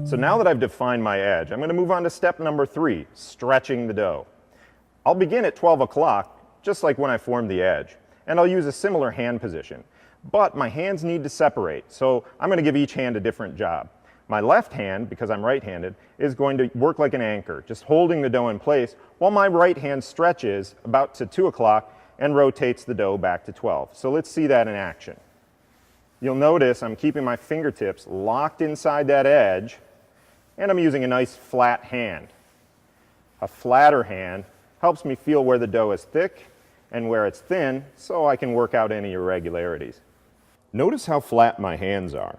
So now that I've defined my edge, I'm going to move on to step number 3, stretching the dough. I'll begin at 12 o'clock, just like when I formed the edge, and I'll use a similar hand position. But my hands need to separate, so I'm going to give each hand a different job. My left hand, because I'm right-handed, is going to work like an anchor, just holding the dough in place, while my right hand stretches about to 2 o'clock and rotates the dough back to 12. So let's see that in action. You'll notice I'm keeping my fingertips locked inside that edge, and I'm using a nice flat hand. A flatter hand helps me feel where the dough is thick and where it's thin, so I can work out any irregularities. Notice how flat my hands are.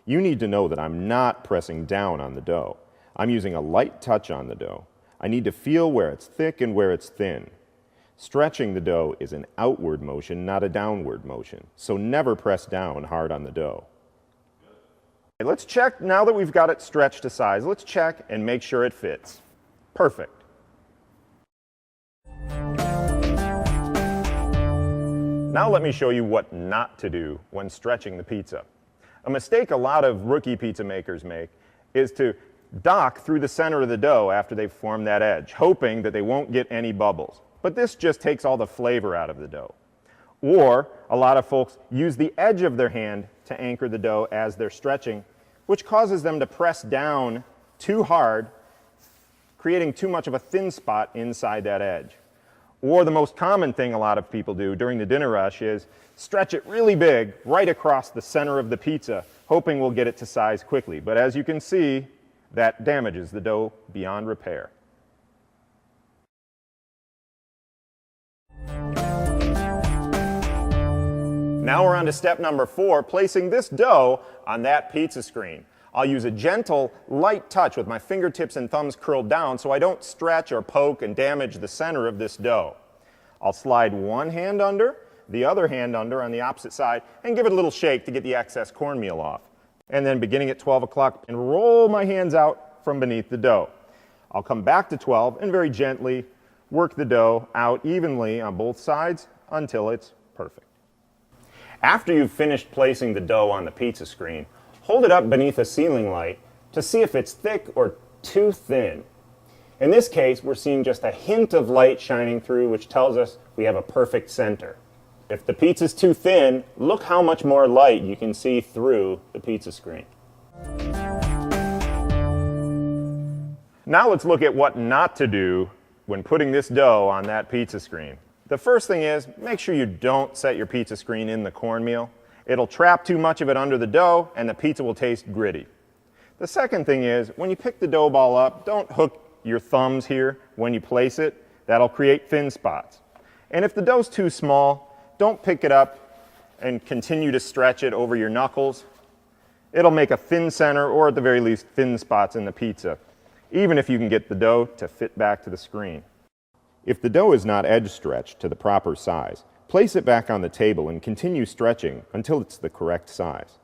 You need to know that I'm not pressing down on the dough. I'm using a light touch on the dough. I need to feel where it's thick and where it's thin. Stretching the dough is an outward motion, not a downward motion, so never press down hard on the dough. Okay, let's check, now that we've got it stretched to size, let's check and make sure it fits. Perfect. Now let me show you what not to do when stretching the pizza. A mistake a lot of rookie pizza makers make is to dock through the center of the dough after they've formed that edge, hoping that they won't get any bubbles. But this just takes all the flavor out of the dough. Or a lot of folks use the edge of their hand to anchor the dough as they're stretching, which causes them to press down too hard, creating too much of a thin spot inside that edge. Or the most common thing a lot of people do during the dinner rush is stretch it really big right across the center of the pizza, hoping we'll get it to size quickly. But as you can see, that damages the dough beyond repair. Now we're on to step number 4, placing this dough on that pizza screen. I'll use a gentle, light touch with my fingertips and thumbs curled down so I don't stretch or poke and damage the center of this dough. I'll slide one hand under, the other hand under on the opposite side, and give it a little shake to get the excess cornmeal off. And then beginning at 12 o'clock, and roll my hands out from beneath the dough. I'll come back to 12 and very gently work the dough out evenly on both sides until it's perfect. After you've finished placing the dough on the pizza screen, hold it up beneath a ceiling light to see if it's thick or too thin. In this case, we're seeing just a hint of light shining through, which tells us we have a perfect center. If the pizza's too thin, look how much more light you can see through the pizza screen. Now let's look at what not to do when putting this dough on that pizza screen. The first thing is, make sure you don't set your pizza screen in the cornmeal. It'll trap too much of it under the dough and the pizza will taste gritty. The second thing is, when you pick the dough ball up, don't hook your thumbs here when you place it. That'll create thin spots. And if the dough's too small, don't pick it up and continue to stretch it over your knuckles. It'll make a thin center, or at the very least, thin spots in the pizza, even if you can get the dough to fit back to the screen. If the dough is not edge stretched to the proper size, place it back on the table and continue stretching until it's the correct size.